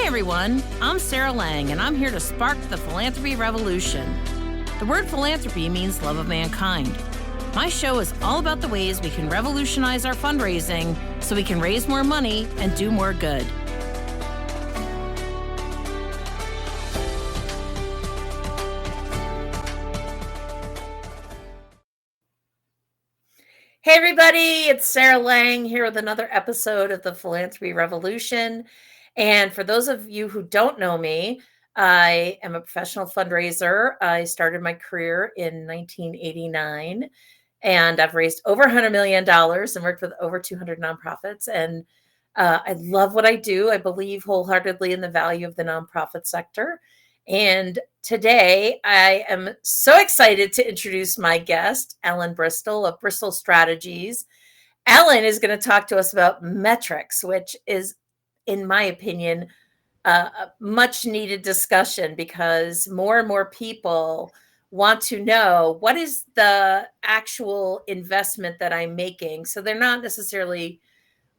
Hi everyone, I'm Sarah Lang and I'm here to spark the philanthropy revolution. The word philanthropy means love of mankind. My show is all about the ways we can revolutionize our fundraising so we can raise more money and do more good. Hey everybody, it's Sarah Lang here with another episode of the Philanthropy Revolution. And for those of you who don't know me, I am a professional fundraiser. I started my career in 1989 and I've raised over $100 million and worked with over 200 nonprofits. And I love what I do. I believe wholeheartedly in the value of the nonprofit sector. And today I am so excited to introduce my guest, Ellen Bristol of Bristol Strategies. Ellen is going to talk to us about metrics, which is, in my opinion, a much needed discussion because more and more people want to know what is the actual investment that I'm making. So they're not necessarily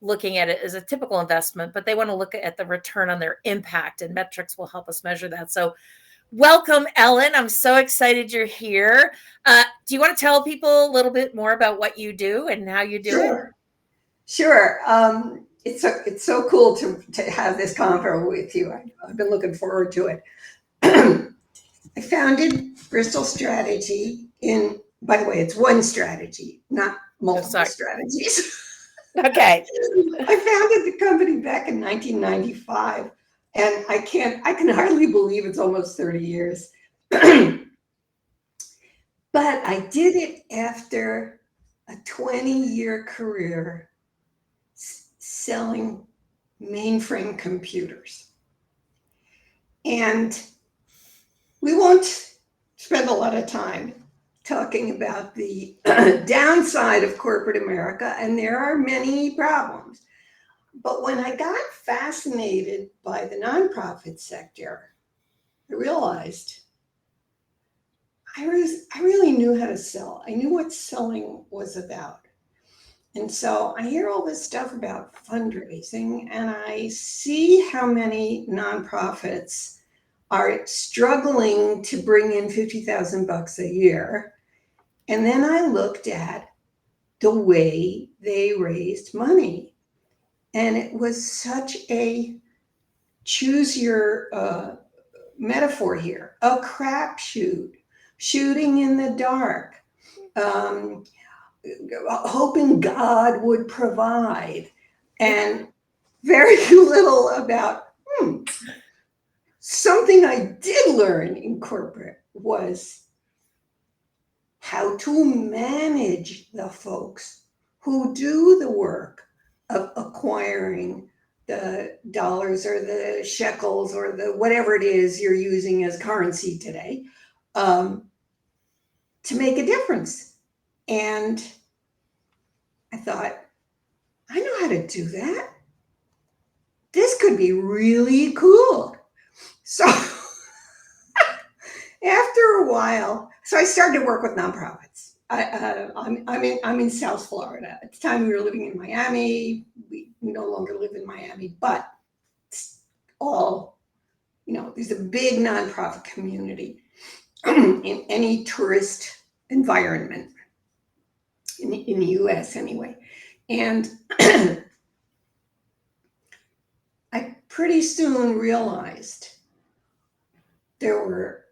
looking at it as a typical investment, but they want to look at the return on their impact, and metrics will help us measure that. So welcome, Ellen. I'm so excited you're here. Do you want to tell people a little bit more about what you do and how you do it? Sure. It's so cool to have this convo with you. I've been looking forward to it. I founded Bristol Strategy by the way, it's one strategy, not multiple strategies. Okay. I founded the company back in 1995, and I can hardly believe it's almost 30 years. But I did it after a 20-year career selling mainframe computers. And we won't spend a lot of time talking about the downside of corporate America, and there are many problems. But when I got fascinated by the nonprofit sector, I realized I really knew how to sell. I knew what selling was about. And so I hear all this stuff about fundraising, and I see how many nonprofits are struggling to bring in $50,000 a year. And then I looked at the way they raised money. And it was such a, choose your metaphor here, a crapshoot, shooting in the dark, hoping God would provide, and very little about something I did learn in corporate was how to manage the folks who do the work of acquiring the dollars or the shekels or the whatever it is you're using as currency today, to make a difference. And I thought, I know how to do that. This could be really cool. So after a while, so I started to work with nonprofits. I'm in South Florida. At the time, we were living in Miami. We no longer live in Miami, but it's all, there's a big nonprofit community in any tourist environment, in the US anyway. And I pretty soon realized there were,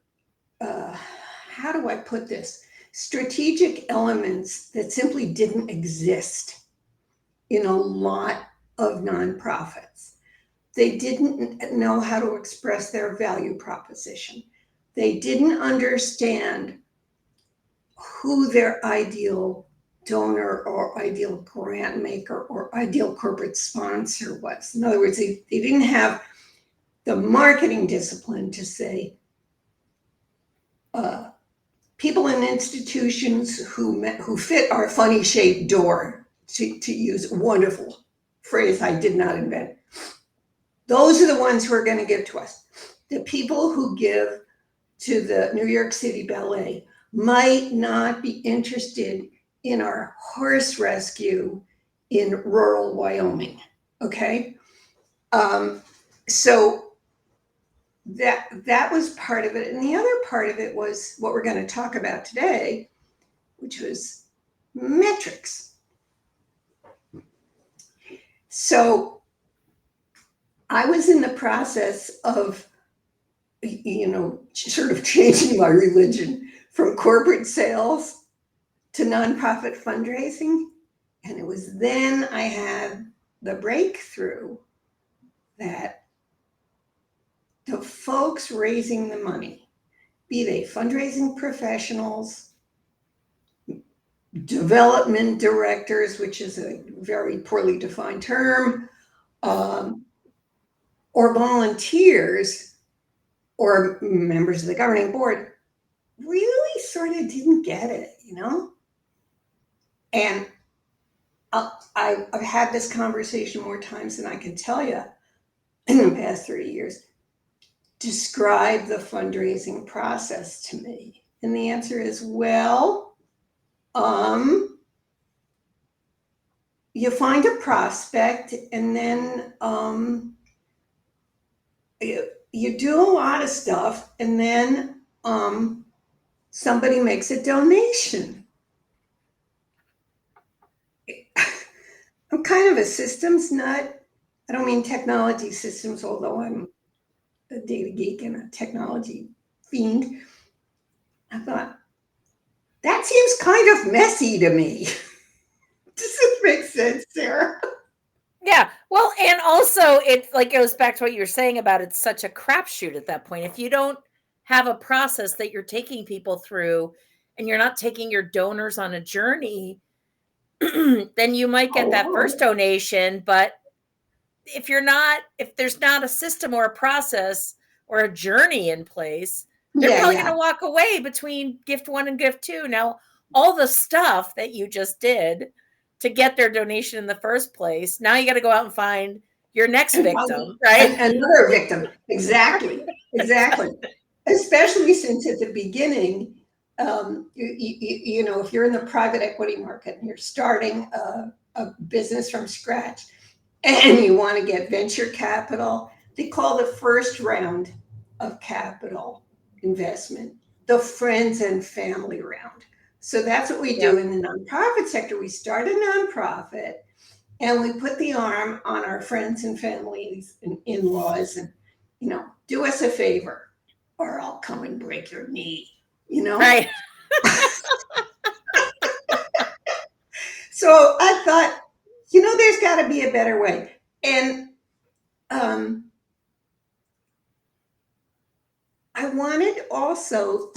how do I put this? Strategic elements that simply didn't exist in a lot of nonprofits. They didn't know how to express their value proposition. They didn't understand who their ideal donor or ideal grant maker or ideal corporate sponsor was. In other words, they didn't have the marketing discipline to say, people in institutions who fit our funny shaped door, to use a wonderful phrase I did not invent. Those are the ones who are going to give to us. The people who give to the New York City Ballet might not be interested in our horse rescue in rural Wyoming. Okay. So that was part of it. And the other part of it was what we're going to talk about today, which was metrics. So I was in the process of, sort of changing my religion from corporate sales to nonprofit fundraising. And it was then I had the breakthrough that the folks raising the money, be they fundraising professionals, development directors, which is a very poorly defined term, um, or volunteers or members of the governing board, really sort of didn't get it, And I've had this conversation more times than I can tell you in the past 30 years. Describe the fundraising process to me. And the answer is, well, you find a prospect and then you do a lot of stuff and then somebody makes a donation. I'm kind of a systems nut. I don't mean technology systems, although I'm a data geek and a technology fiend. I thought, that seems kind of messy to me. Does this make sense, Sarah? Yeah. Well, and also it like goes back to what you were saying about it's such a crapshoot at that point. If you don't have a process that you're taking people through and you're not taking your donors on a journey, then you might get that first donation, but if there's not a system or a process or a journey in place, they're probably going to walk away between gift one and gift two. Now, all the stuff that you just did to get their donation in the first place, now you got to go out and find your next victim, right? Another victim. Exactly. Especially since at the beginning, if you're in the private equity market and you're starting a business from scratch and you want to get venture capital, they call the first round of capital investment the friends and family round. So that's what we do in the nonprofit sector. We start a nonprofit and we put the arm on our friends and families and in-laws and, do us a favor or I'll come and break your knee, Right. So I thought, there's got to be a better way. And I wanted also,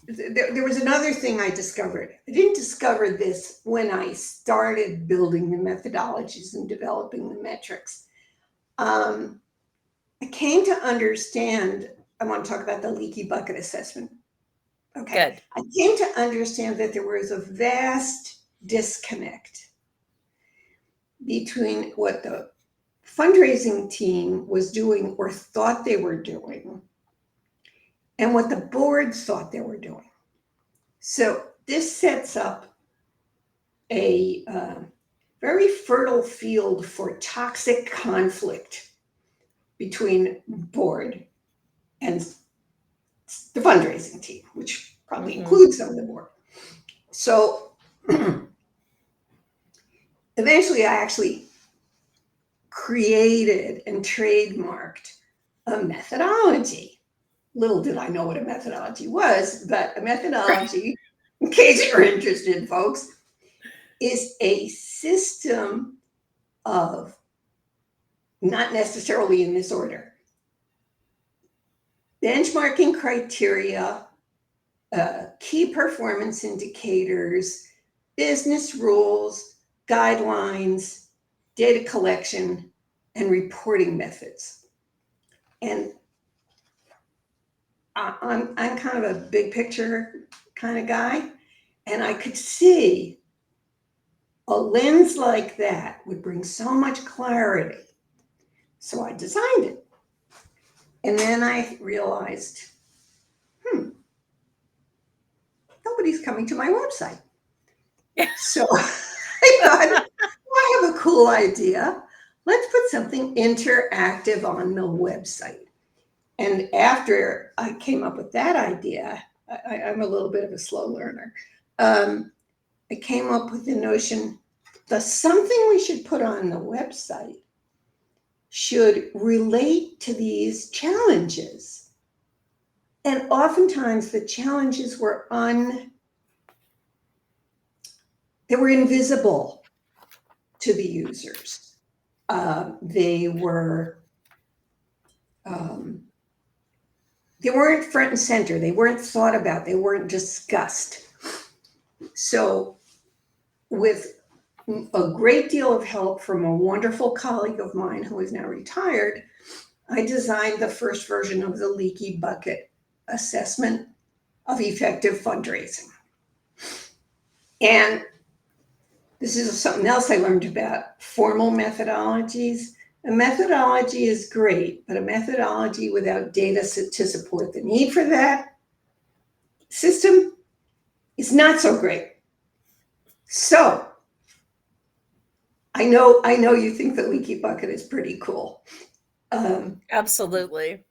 there was another thing I discovered. I didn't discover this when I started building the methodologies and developing the metrics. I came to understand, I want to talk about the leaky bucket assessment. Okay. Good. I came to understand that there was a vast disconnect between what the fundraising team was doing or thought they were doing and what the boards thought they were doing. So this sets up a very fertile field for toxic conflict between board and the fundraising team, which probably includes some of the board. So eventually I actually created and trademarked a methodology. Little did I know what a methodology was, but a methodology, in case you're interested, folks, is a system of, not necessarily in this order, benchmarking criteria, key performance indicators, business rules, guidelines, data collection, and reporting methods. And I'm kind of a big picture kind of guy, and I could see a lens like that would bring so much clarity. So I designed it. And then I realized, nobody's coming to my website. So I thought, I have a cool idea. Let's put something interactive on the website. And after I came up with that idea, I'm a little bit of a slow learner. I came up with the notion that something we should put on the website should relate to these challenges. And oftentimes the challenges were they were invisible to the users. They weren't front and center. They weren't thought about. They weren't discussed. So with a great deal of help from a wonderful colleague of mine who is now retired, I designed the first version of the leaky bucket assessment of effective fundraising. And this is something else I learned about formal methodologies. A methodology is great, but a methodology without data to support the need for that system is not so great. So I know you think the leaky bucket is pretty cool. Absolutely.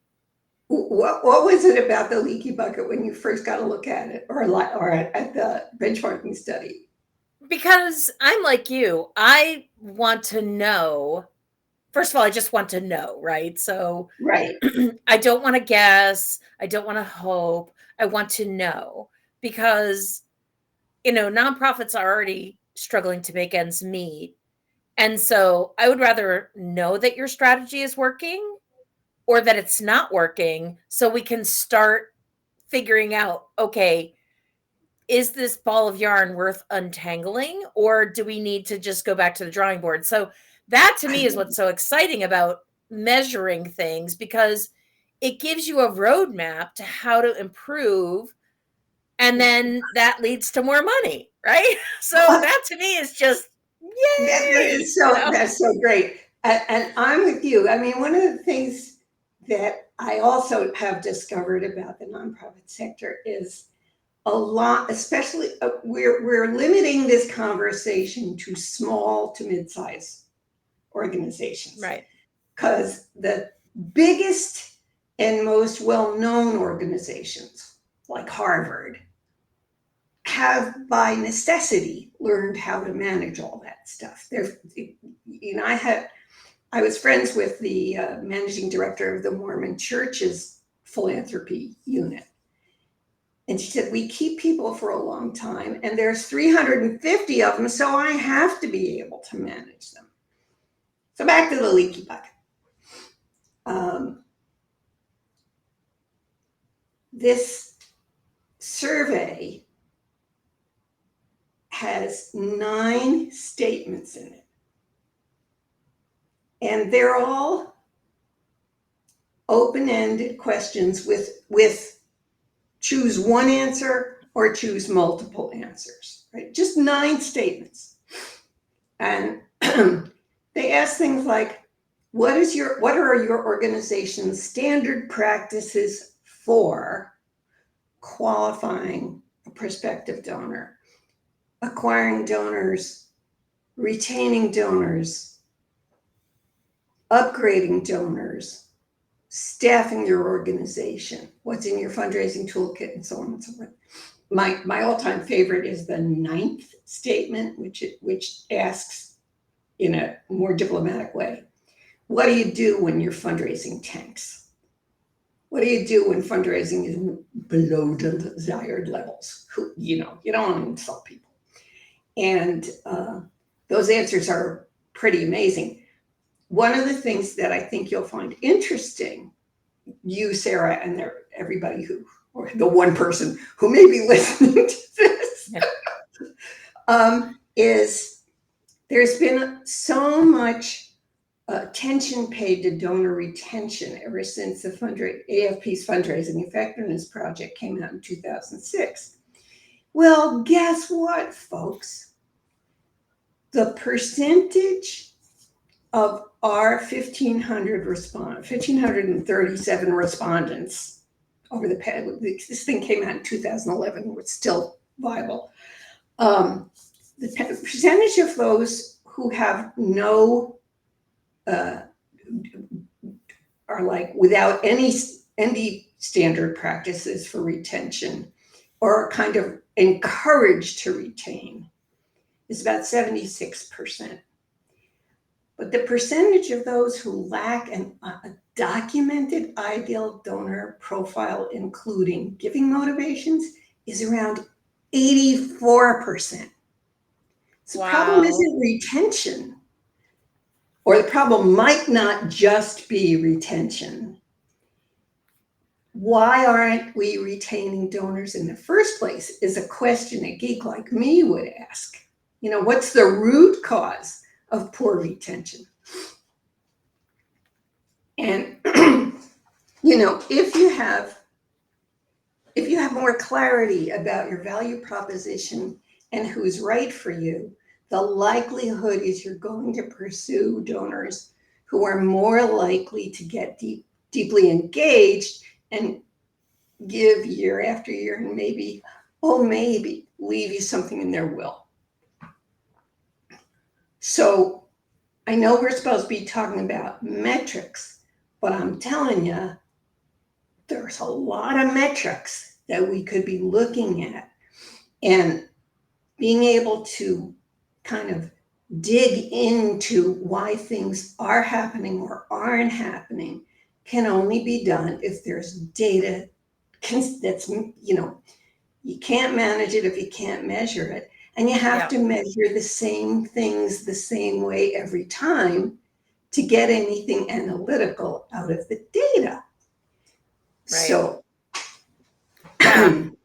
What was it about the leaky bucket when you first got a look at it, or at the benchmarking study? Because I'm like you, I want to know. First of all, I just want to know, right? So Right. I don't want to guess. I don't want to hope. I want to know because, nonprofits are already struggling to make ends meet. And so I would rather know that your strategy is working or that it's not working so we can start figuring out, okay, is this ball of yarn worth untangling or do we need to just go back to the drawing board? So that to me is what's so exciting about measuring things, because it gives you a roadmap to how to improve, and then that leads to more money, right? So that to me is just yay. That's so great. And I'm with you. I mean, one of the things that I also have discovered about the nonprofit sector is a lot, especially we're limiting this conversation to small to mid-size organizations. Right. Because the biggest and most well-known organizations, like Harvard, have by necessity learned how to manage all that stuff. I was friends with the managing director of the Mormon Church's philanthropy unit. And she said, we keep people for a long time, and there's 350 of them, so I have to be able to manage them. So back to the leaky bucket. This survey has 9 statements in it. And they're all open-ended questions with choose one answer or choose multiple answers, right? Just 9 statements. And they ask things like, what are your organization's standard practices for qualifying a prospective donor, acquiring donors, retaining donors, upgrading donors, staffing your organization, what's in your fundraising toolkit, and so on and so forth. My all-time favorite is the 9th statement, which asks in a more diplomatic way, what do you do when your fundraising tanks? What do you do when fundraising is below the desired levels? You don't want to insult people. And those answers are pretty amazing. One of the things that I think you'll find interesting, you, Sarah, and everybody or the one person who may be listening to this, is there's been so much attention paid to donor retention ever since the AFP's Fundraising Effectiveness Project came out in 2006. Well, guess what, folks? The percentage of our 1,537 respondents over the past, this thing came out in 2011, it's still viable. The percentage of those who have no, are like without any ND standard practices for retention or are kind of encouraged to retain is about 76%. But the percentage of those who lack a documented ideal donor profile, including giving motivations, is around 84%. So the problem isn't retention, or the problem might not just be retention. Why aren't we retaining donors in the first place is a question a geek like me would ask. What's the root cause of poor retention? And if you have more clarity about your value proposition and who's right for you, the likelihood is you're going to pursue donors who are more likely to get deeply engaged and give year after year and maybe leave you something in their will. So I know we're supposed to be talking about metrics, but I'm telling you, there's a lot of metrics that we could be looking at, and being able to kind of dig into why things are happening or aren't happening can only be done if there's data that's, you can't manage it if you can't measure it. And you have to measure the same things the same way every time to get anything analytical out of the data. Right. So,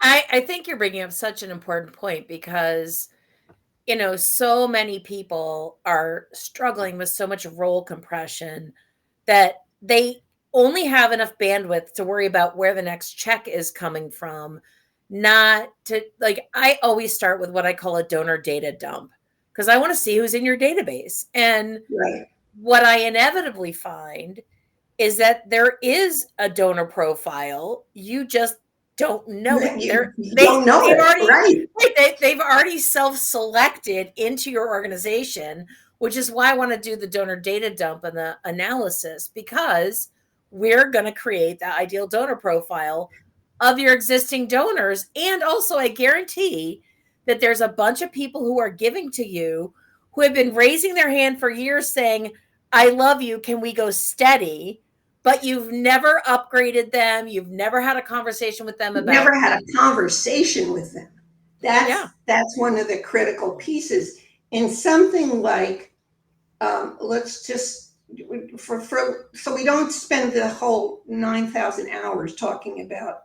I think you're bringing up such an important point because, so many people are struggling with so much role compression that they only have enough bandwidth to worry about where the next check is coming from. Not to, I always start with what I call a donor data dump because I want to see who's in your database. And what I inevitably find is that there is a donor profile. You just don't know it. They've already self-selected into your organization, which is why I want to do the donor data dump and the analysis, because we're going to create the ideal donor profile of your existing donors. And also, I guarantee that there's a bunch of people who are giving to you who have been raising their hand for years saying, I love you, can we go steady? But you've never upgraded them. You've never had a conversation with them about. Never had a conversation with them. That's one of the critical pieces. In something like, let's just so we don't spend the whole 9,000 hours talking about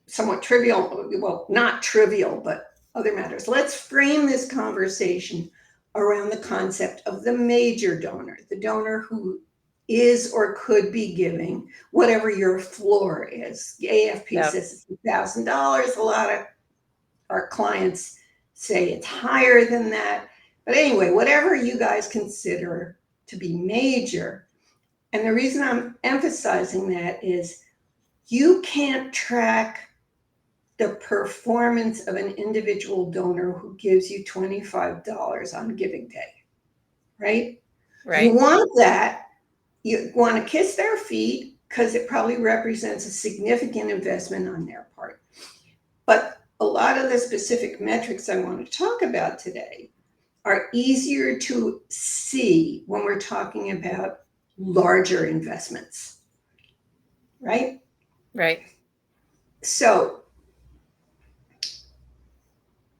somewhat trivial, well, not trivial, but other matters. Let's frame this conversation around the concept of the major donor, the donor who is or could be giving whatever your floor is. The AFP says it's $1,000. A lot of our clients say it's higher than that. But anyway, whatever you guys consider to be major. And the reason I'm emphasizing that is you can't track the performance of an individual donor who gives you $25 on giving day, right? You want that. You want to kiss their feet because it probably represents a significant investment on their part. But a lot of the specific metrics I want to talk about today are easier to see when we're talking about larger investments, right? Right. So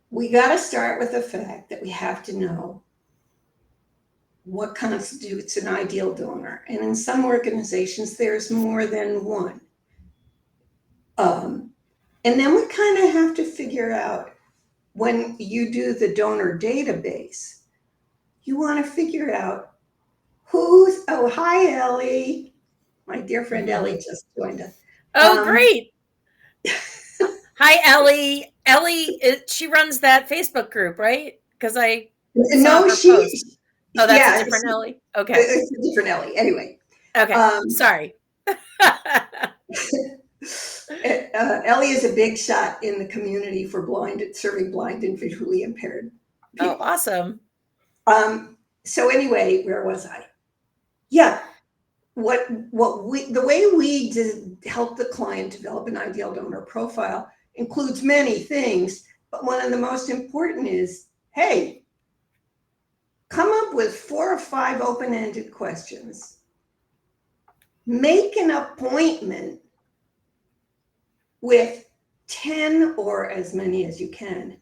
we got to start with the fact that we have to know what constitutes an ideal donor. And in some organizations, there's more than one. And then we kind of have to figure out, when you do the donor database, you want to figure out hi, Ellie. My dear friend Ellie just joined us. Oh, great. Hi, Ellie. Ellie, she runs that Facebook group, right? Because I saw her post. Oh, that's a different Ellie? Okay. It's a different Ellie. Anyway. Okay. Sorry. Ellie is a big shot in the community for serving blind and visually impaired people. Oh, awesome. So anyway, where was I? Yeah. the way we help the client develop an ideal donor profile includes many things, but one of the most important is, hey, come up with 4 or 5 open-ended questions. Make an appointment with 10 or as many as you can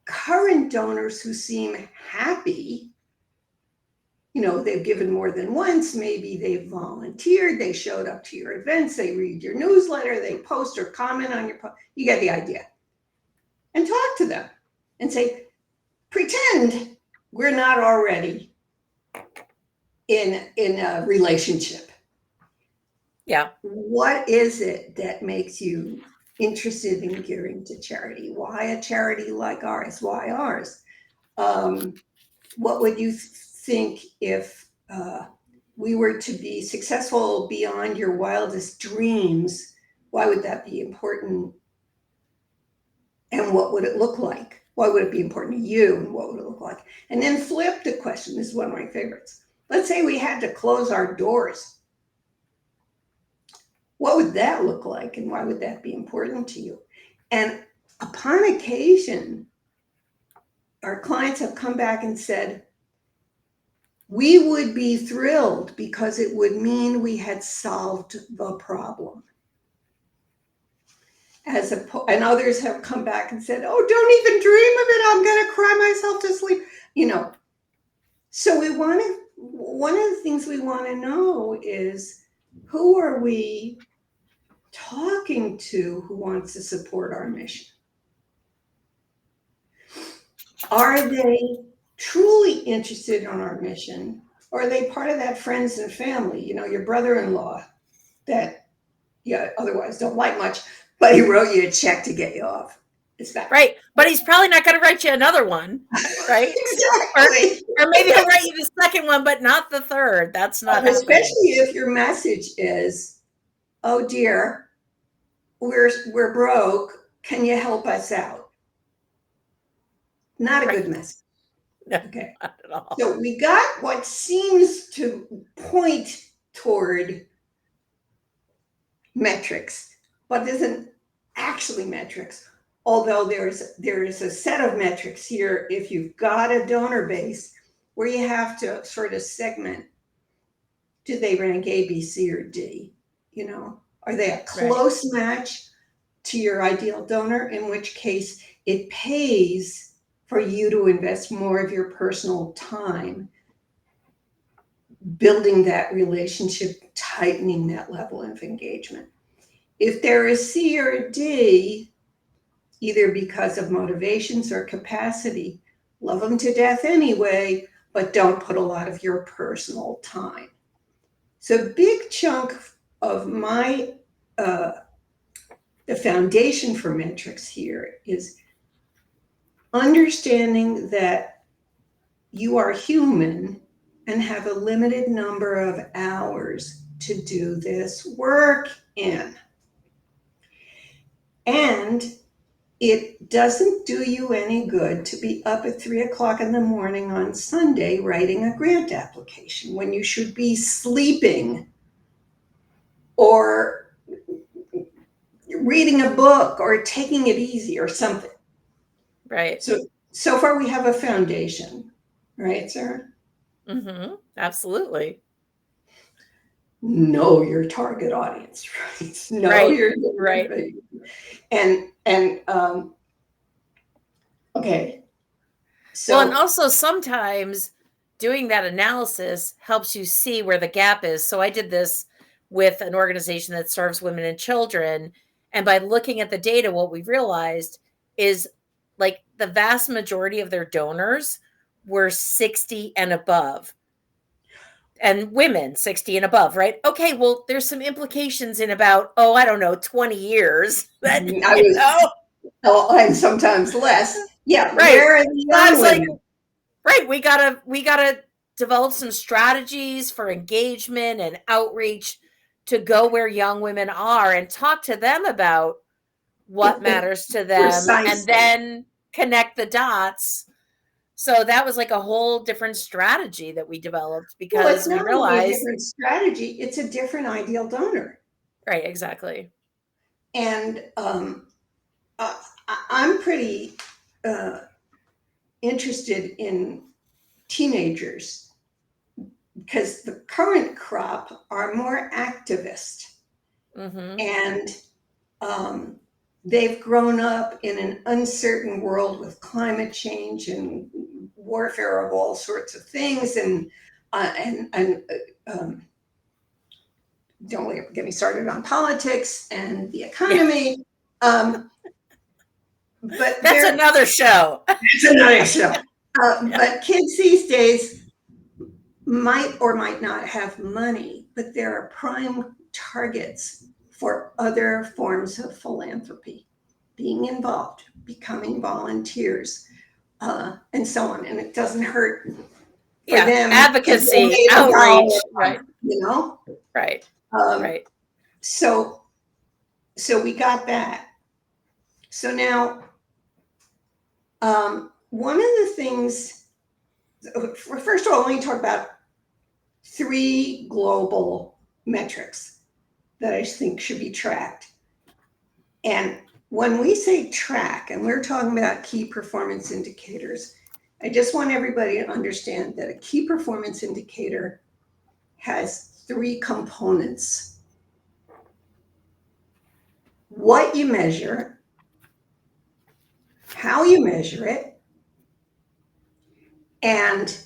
current donors who seem happy. They've given more than once, maybe they've volunteered, they showed up to your events, they read your newsletter, they post or comment on your post. You get the idea. And talk to them and say, pretend we're not already in a relationship. Yeah. What is it that makes you interested in giving to charity? Why a charity like ours? Why ours? What would you think if we were to be successful beyond your wildest dreams? Why would that be important? And what would it look like? Why would it be important to you? And what would it look like? And then flip the question. This is one of my favorites. Let's say we had to close our doors. What would that look like? And why would that be important to you? And upon occasion, our clients have come back and said, we would be thrilled because it would mean we had solved the problem. And others have come back and said, oh, don't even dream of it. I'm going to cry myself to sleep. So one of the things we want to know is, who are we talking to who wants to support our mission? Are they truly interested in our mission? Or are they part of that friends and family, your brother-in-law that you otherwise don't like much, but he wrote you a check to get you off? It's that. Right. But he's probably not going to write you another one, right? Exactly. Or maybe he'll write you the second one, but not the third. That's not happening. Especially if your message is, oh dear, we're broke. Can you help us out? Not a good message. No, okay. Not at all. So we got what seems to point toward metrics, but isn't actually metrics. Although there is a set of metrics here if you've got a donor base where you have to sort of segment. Do they rank A, B, C, or D? Are they a close match to your ideal donor? In which case it pays for you to invest more of your personal time building that relationship, tightening that level of engagement. If there is C or D, either because of motivations or capacity, love them to death anyway, but don't put a lot of your personal time. So a big chunk of my, the foundation for metrics here is understanding that you are human and have a limited number of hours to do this work in. And it doesn't do you any good to be up at 3:00 in the morning on Sunday writing a grant application when you should be sleeping or reading a book or taking it easy or something. Right. So far we have a foundation, right, Sarah? Mm-hmm. Absolutely. Know your target audience, right? Know your right. And okay. So, and also sometimes doing that analysis helps you see where the gap is. So I did this with an organization that serves women and children. And by looking at the data, what we realized is like the vast majority of their donors were 60 and above. And women 60 and above, right? Okay, well, there's some implications in about, 20 years. That, and sometimes less. Yeah, right. Where are the young women? Right. We gotta develop some strategies for engagement and outreach to go where young women are and talk to them about what matters to them, and then connect the dots So that was like a whole different strategy that we developed Well, it's because we not only a realized, different strategy, it's a different ideal donor. right, exactly. And I'm pretty interested in teenagers because the current crop are more activist. Mm-hmm. And they've grown up in an uncertain world with climate change and warfare of all sorts of things, and um, don't get me started on politics and the Yeah, economy. Um, but that's they're another show. it's another show. Yeah. But kids these days might or might not have money, but there are prime targets for other forms of philanthropy, being involved, becoming volunteers, and so on. And it doesn't hurt for Yeah, them to advocacy, donate outreach, right, $1, you know? right, Um, right. so, so we got that. So now, one of the things, first of all, let me talk about 3 global metrics that I think should be tracked. And when we say track, and we're talking about key performance indicators, I just want everybody to understand that a key performance indicator has 3 components: what you measure, how you measure it, and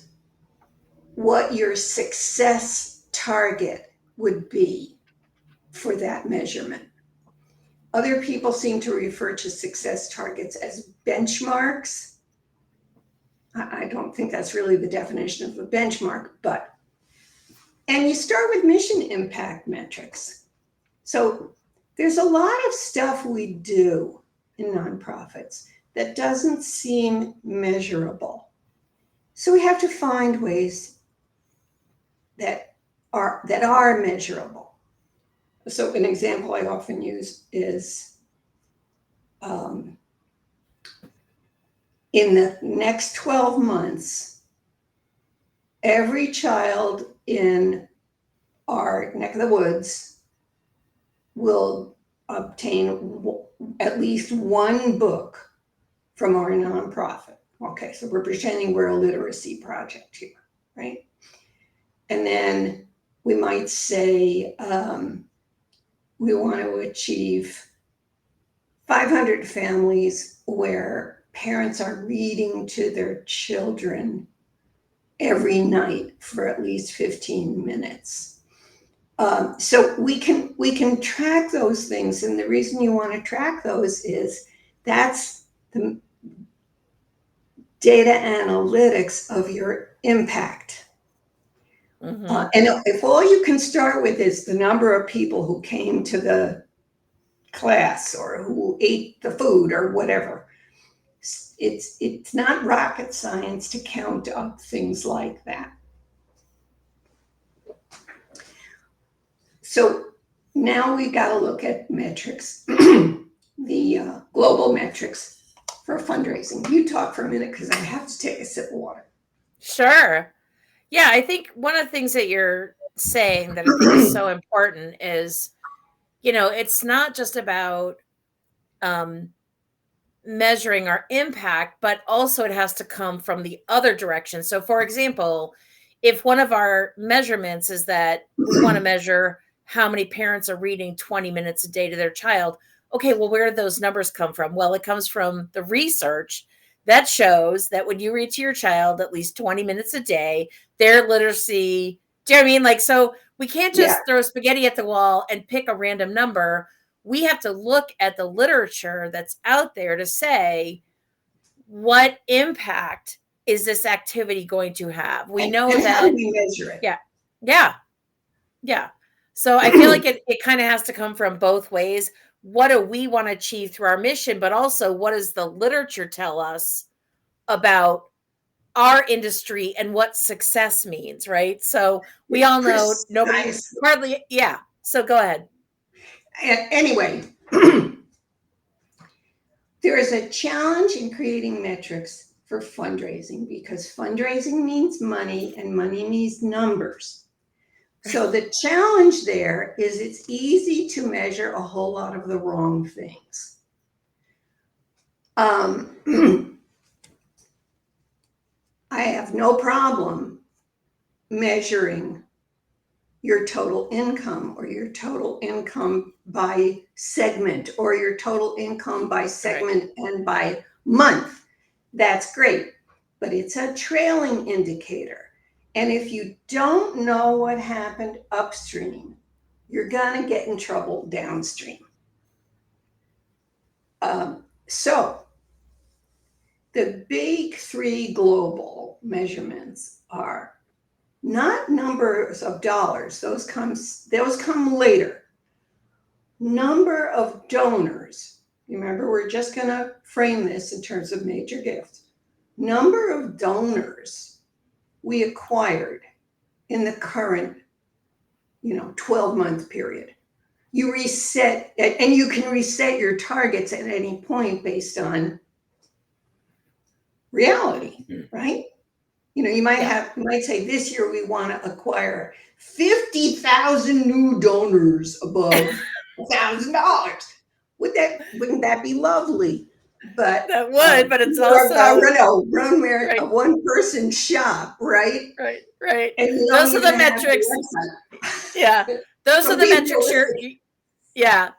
what your success target would be for that measurement. Other people seem to refer to success targets as benchmarks. I don't think that's really the definition of a benchmark, but, and you start with mission impact metrics. So there's a lot of stuff we do in nonprofits that doesn't seem measurable. So we have to find ways that are measurable. So an example I often use is in the next 12 months, every child in our neck of the woods will obtain at least 1 book from our nonprofit. Okay, so we're pretending we're a literacy project here, right? And then we might say we want to achieve 500 families where parents are reading to their children every night for at least 15 minutes. So we can track those things, and the reason you want to track those is that's the data analytics of your impact. Mm-hmm. And if all you can start with is the number of people who came to the class or who ate the food or whatever, it's not rocket science to count up things like that. So now we've got to look at metrics, the global metrics for fundraising. You talk for a minute because I have to take a sip of water. Sure. Yeah, I think one of the things that you're saying that I think is so important is, it's not just about um, measuring our impact, but also it has to come from the other direction. So, for example, if one of our measurements is that we want to measure how many parents are reading 20 minutes a day to their child, okay, well, where do those numbers come from? Well, it comes from the research that shows that when you read to your child at least 20 minutes a day, their literacy, do you know what I mean? Like, so we can't Yeah. just throw spaghetti at the wall and pick a random number. We have to look at the literature that's out there to say, what impact is this activity going to have? We know And how do that, we measure it? yeah, yeah, yeah. So I feel like it kind of has to come from both ways. What do we want to achieve through our mission? But also, what does the literature tell us about our industry and what success means, right? So we all know nobody Precisely. hardly, yeah. So go ahead. Anyway, there is a challenge in creating metrics for fundraising, because fundraising means money and money means numbers. So the challenge there is it's easy to measure a whole lot of the wrong things. I have no problem measuring your total income, or your total income by segment, or your total income by segment and by month. That's great, but it's a trailing indicator. And if you don't know what happened upstream, you're gonna get in trouble downstream. So the big three global measurements are not numbers of dollars, those come later. Number of donors. Remember, we're just going to frame this in terms of major gifts. Number of donors we acquired in the current, 12-month period. You reset, and you can reset your targets at any point based on reality, right? You might say this year we want to acquire 50,000 new donors above $1,000. Wouldn't that be lovely? But that would, but it's also run a one-person shop, right? Right. And those are the metrics. Yeah, those are the metrics.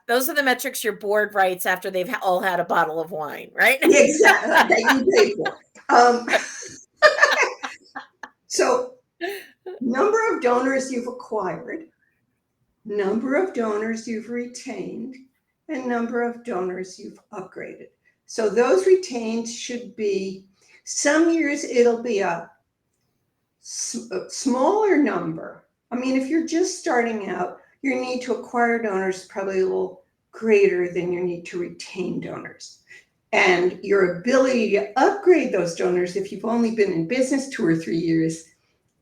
Those are the metrics your board writes after they've all had a bottle of wine, right? Exactly, that you pay for. So, number of donors you've acquired, number of donors you've retained, and number of donors you've upgraded. So those retained should be, some years it'll be a smaller number. I mean, if you're just starting out, your need to acquire donors is probably a little greater than your need to retain donors. And your ability to upgrade those donors, if you've only been in business 2 or 3 years,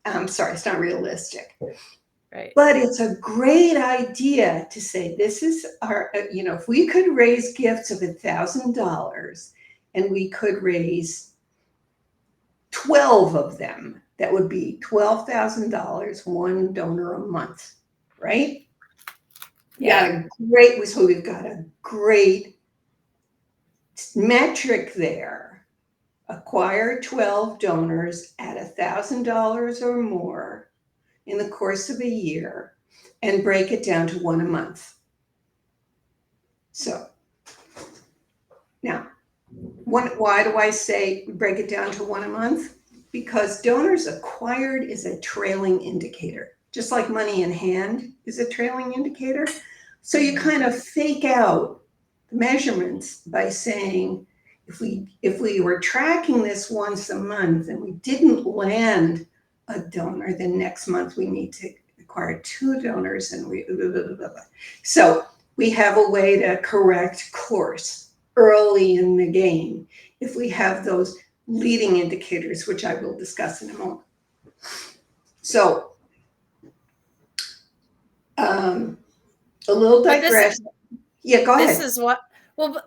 it's not realistic. Right. But it's a great idea to say, this is our, if we could raise gifts of $1,000 and we could raise 12 of them, that would be $12,000, one donor a month, right? Yeah. So we've got a great metric there. Acquire 12 donors at $1,000 or more in the course of a year and break it down to one a month. So now, why do I say break it down to one a month? Because donors acquired is a trailing indicator, just like money in hand is a trailing indicator. So you kind of fake out the measurements by saying, if we were tracking this once a month and we didn't land a donor, then next month we need to acquire 2 donors, and so we have a way to correct course early in the game if we have those leading indicators, which I will discuss in a moment. So a little digression. Go ahead.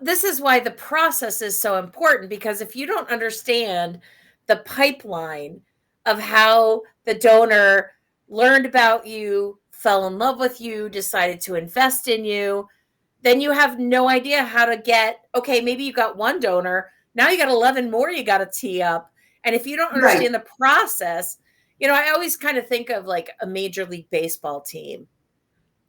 This is why the process is so important, because if you don't understand the pipeline of how the donor learned about you, fell in love with you, decided to invest in you, then you have no idea how to get, okay, maybe you got 1 donor, now you got 11 more you got to tee up. And if you don't understand the process, I always kind of think of like a Major League Baseball team.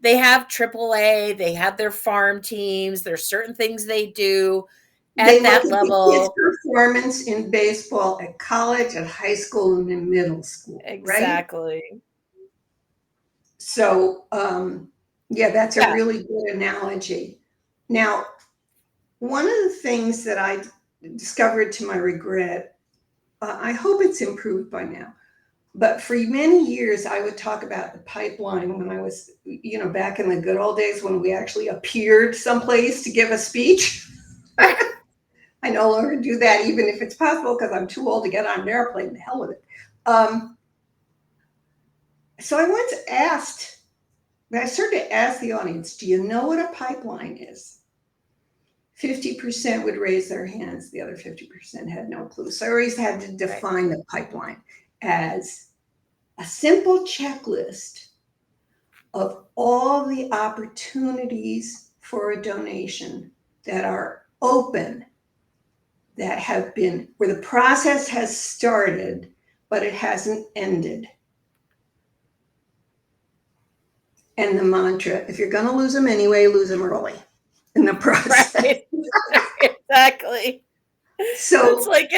They have AAA, they have their farm teams, there's certain things they do at that level. The kids' performance in baseball at college, at high school, and in middle school. Exactly. Right? So, that's a really good analogy. Now, one of the things that I discovered to my regret, I hope it's improved by now, but for many years, I would talk about the pipeline when I was, back in the good old days when we actually appeared someplace to give a speech. I no longer do that, even if it's possible, because I'm too old to get on an airplane. The hell with it. So I once I started to ask the audience, do you know what a pipeline is? 50% would raise their hands, the other 50% had no clue. So I always had to define the pipeline as a simple checklist of all the opportunities for a donation that are open, that have been, where the process has started, but it hasn't ended. And the mantra, if you're going to lose them anyway, lose them early in the process. Right. Exactly. So it's like,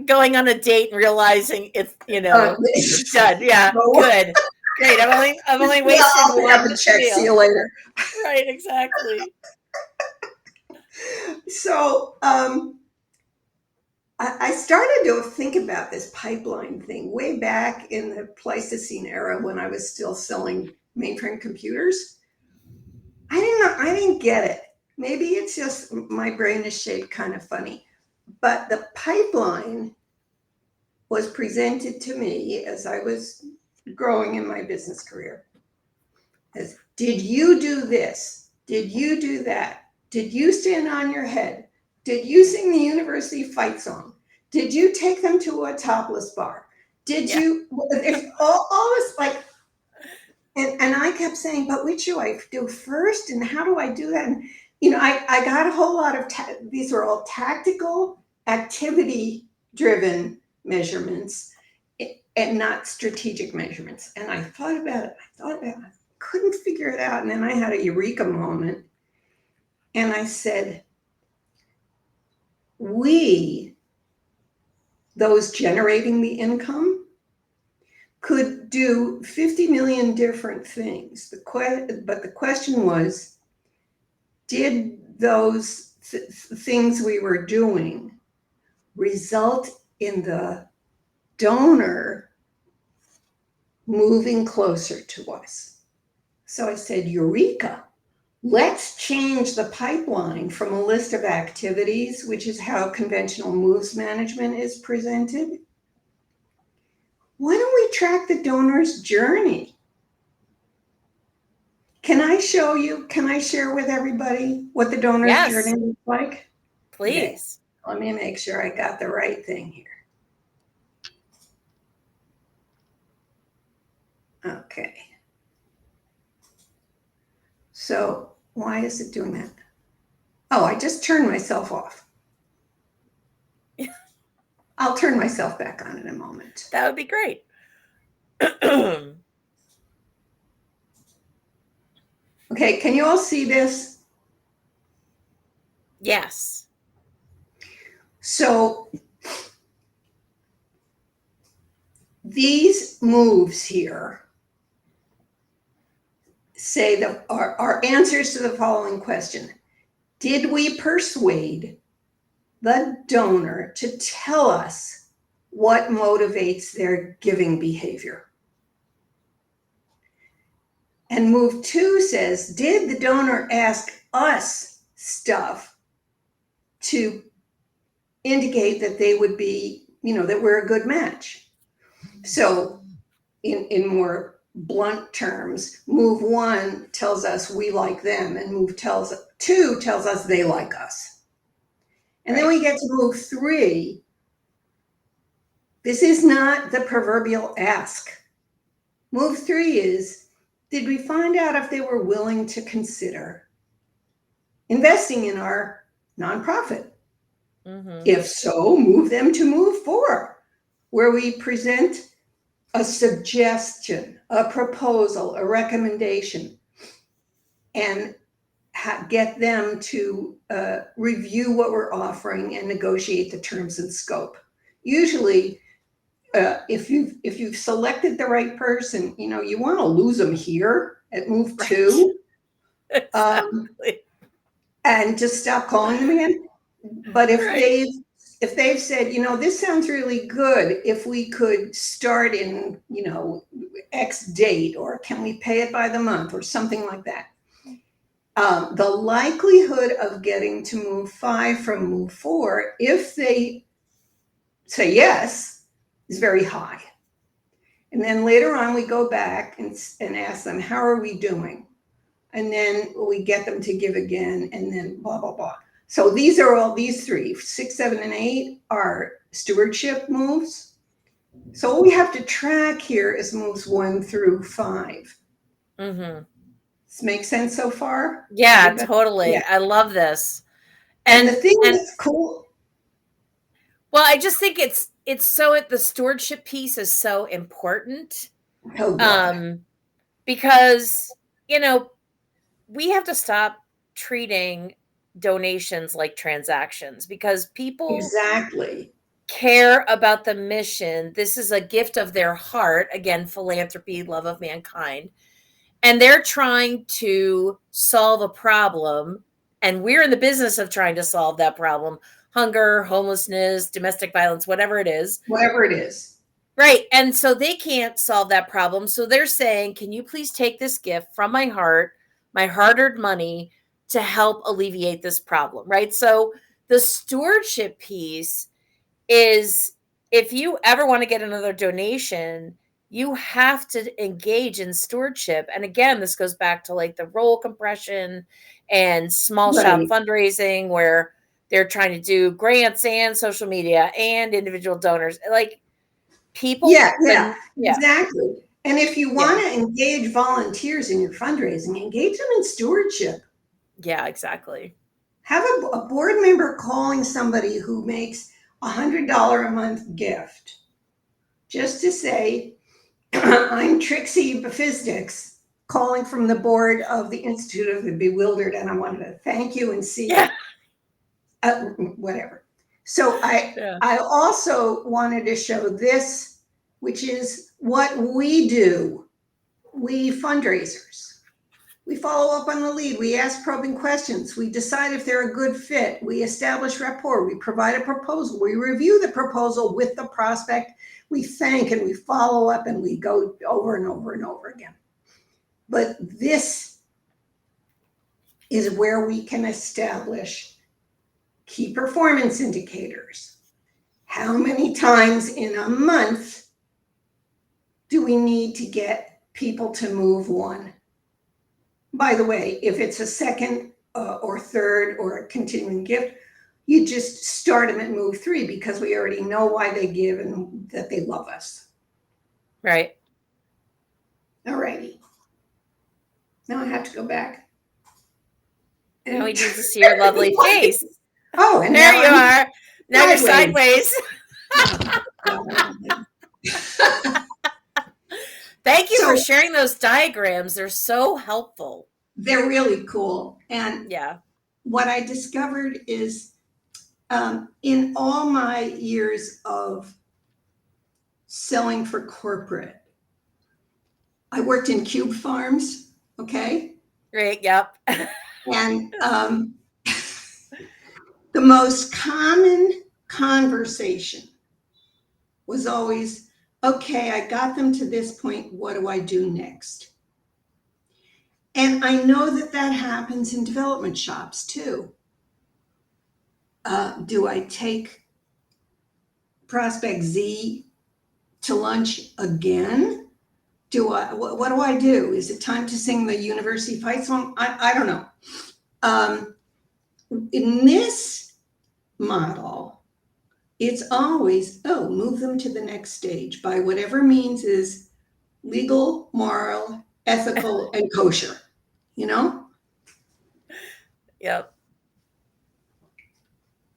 going on a date and realizing it's, it's done. Yeah, good. Great. I've only wasted one check. meal. See you later. Right, exactly. So I started to think about this pipeline thing way back in the Pleistocene era when I was still selling mainframe computers. I didn't get it. Maybe it's just my brain is shaped kind of funny. But the pipeline was presented to me as I was growing in my business career as, did you do this? Did you do that? Did you stand on your head? Did you sing the university fight song? Did you take them to a topless bar? Did you, there's all this like, and I kept saying, but which do I do first? And how do I do that? And, I got a whole lot of, these are all tactical, activity driven measurements and not strategic measurements. And I thought about it. I couldn't figure it out. And then I had a eureka moment. And I said, we, those generating the income, could do 50 million different things. But the question was, did those things we were doing result in the donor moving closer to us? So I said, eureka, let's change the pipeline from a list of activities, which is how conventional moves management is presented. Why don't we track the donor's journey? Can I share with everybody what the donor's journey looks like? Please. Okay. Let me make sure I got the right thing here. Okay. So why is it doing that? Oh, I just turned myself off. I'll turn myself back on in a moment. That would be great. Okay, can you all see this? Yes. So these moves here say that our answers to the following question. Did we persuade the donor to tell us what motivates their giving behavior? And move 2 says, did the donor ask us stuff to indicate that they would be, that we're a good match? So in more blunt terms, move 1 tells us we like them, and move 2 tells us they like us. And then we get to move 3. This is not the proverbial ask. Move 3 is, did we find out if they were willing to consider investing in our nonprofit? Mm-hmm. If so, move them to move 4, where we present a suggestion, a proposal, a recommendation, and get them to review what we're offering and negotiate the terms and scope. Usually, if you've selected the right person, you want to lose them here at move 2, exactly. And just stop calling them again. But if they've said, this sounds really good, if we could start in, X date, or can we pay it by the month, or something like that, the likelihood of getting to move 5 from move 4, if they say yes, is very high. And then later on, we go back and ask them, how are we doing? And then we get them to give again, and then blah, blah, blah. So these are all, these three, 6, 7, and 8 are stewardship moves. So what we have to track here is moves 1 through 5. Mm-hmm. Does this make sense so far? Yeah, Everybody? totally. Yeah. I love this. And the thing And that's cool. well, I just think it's so the stewardship piece is so important. Oh God. Because, you know, we have to stop treating donations like transactions because people Exactly. care about the mission. This is a gift of their heart. Again, philanthropy, love of mankind. And they're trying to solve a problem. And we're in the business of trying to solve that problem: hunger, homelessness, domestic violence, whatever it is. Whatever it is. Right. And so they can't solve that problem. So they're saying, can you please take this gift from my heart, my hard earned money, to help alleviate this problem? Right. So the stewardship piece is, if you ever want to get another donation, you have to engage in stewardship. And again, this goes back to like the role compression and small shop Right. fundraising, where they're trying to do grants and social media and individual donors. Like people, Yeah, yeah, exactly. And if you yeah, want to engage volunteers in your fundraising, engage them in stewardship. yeah, exactly. Have a board member calling somebody who makes $100 a month gift just to say, I'm Trixie Bephysics calling from the board of the Institute of the Bewildered, and I wanted to thank you and see Yeah, whatever. So I yeah, I also wanted to show this, which is what we do. We fundraisers. We follow up on the lead. We ask probing questions. We decide if they're a good fit. We establish rapport. We provide a proposal. We review the proposal with the prospect. We thank and we follow up and we go over and over and over again. But this is where we can establish key performance indicators. How many times in a month do we need to get people to move 1? By the way, if it's a second or third or a continuing gift, you just start them at move 3 because we already know why they give and that they love us. right. All righty. Now I have to go back. Now we need to see your lovely face. Oh, and There now you I'm are. Now you're sideways. Thank you for So sharing those diagrams. They're so helpful. they're really cool. And Yeah. what I discovered is in all my years of selling for corporate, I worked in cube farms, okay? Right. Yep. And the most common conversation was always, okay, I got them to this point. What do I do next? And I know that that happens in development shops too. Do I take prospect Z to lunch again? What do I do? Is it time to sing the university fight song? I don't know. In this model, it's always, oh, move them to the next stage by whatever means is legal, moral, ethical, and kosher, you know? Yep.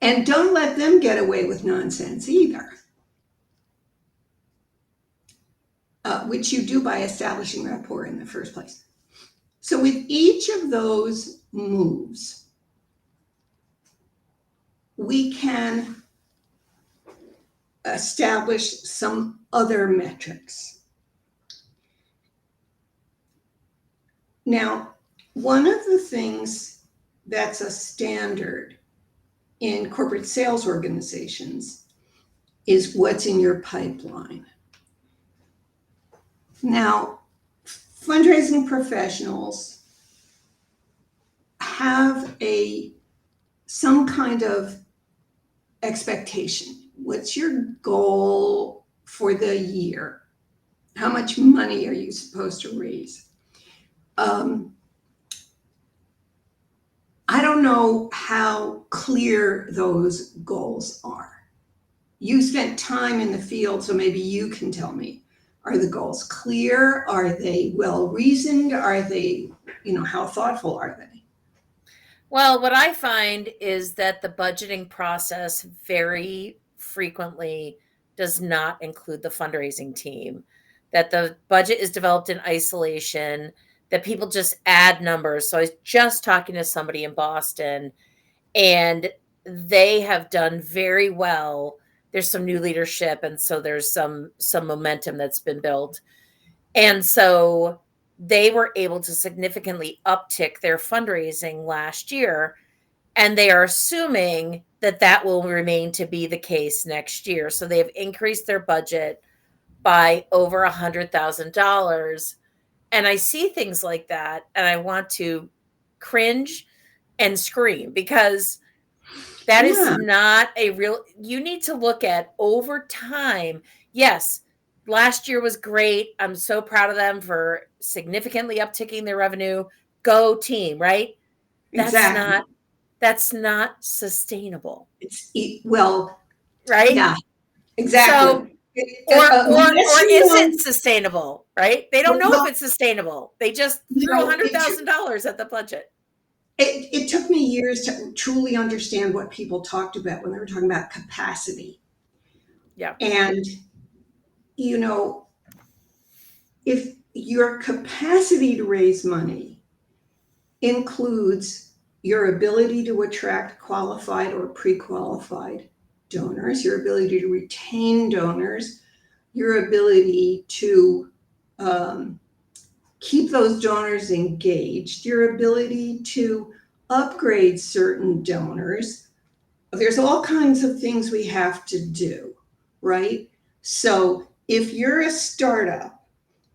And don't let them get away with nonsense either, which you do by establishing rapport in the first place. So with each of those moves, we can establish some other metrics. Now, one of the things that's a standard in corporate sales organizations is what's in your pipeline. Now, fundraising professionals have some kind of expectation. What's your goal for the year? How much money are you supposed to raise? I don't know how clear those goals are. You spent time in the field, so maybe you can tell me. Are the goals clear? Are they well reasoned? Are they, how thoughtful are they? Well, what I find is that the budgeting process very frequently does not include the fundraising team, that the budget is developed in isolation, that people just add numbers. So I was just talking to somebody in Boston, and they have done very well. There's some new leadership, and so there's some momentum that's been built. And so they were able to significantly uptick their fundraising last year, and they are assuming that that will remain to be the case next year. So they have increased their budget by over $100,000. And I see things like that and I want to cringe and scream, because that is Yeah, not a real, you need to look at over time. Yes, last year was great. I'm so proud of them for significantly upticking their revenue. Go team, right? That's exactly. not that's not sustainable, Well, right? yeah, So, exactly. or Unless you is know, it sustainable, right? They don't know if well, it's sustainable. They just threw no, $100,000 at the budget. it took me years to truly understand what people talked about when they were talking about capacity. Yeah. And, you know, if your capacity to raise money includes your ability to attract qualified or pre-qualified donors, your ability to retain donors, your ability to um, keep those donors engaged, your ability to upgrade certain donors. There's all kinds of things we have to do, right? So if you're a startup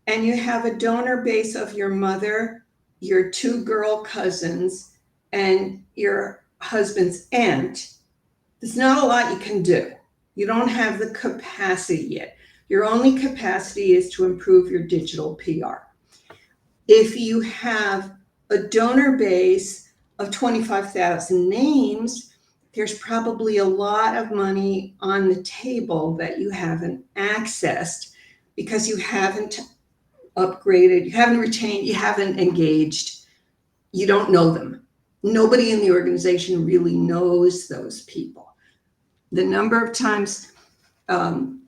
and you have a donor base of your mother, your two girl cousins, and your husband's aunt, there's not a lot you can do. You don't have the capacity yet. Your only capacity is to improve your digital PR. If you have a donor base of 25,000 names, there's probably a lot of money on the table that you haven't accessed because you haven't upgraded, you haven't retained, you haven't engaged, you don't know them. Nobody in the organization really knows those people. The number of times, when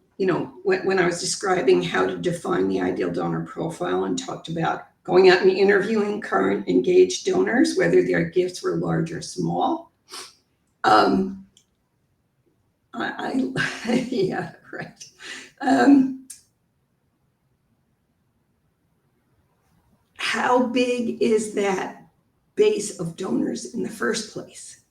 I was describing how to define the ideal donor profile and talked about going out and interviewing current engaged donors, whether their gifts were large or small. Yeah, right. How big is that base of donors in the first place?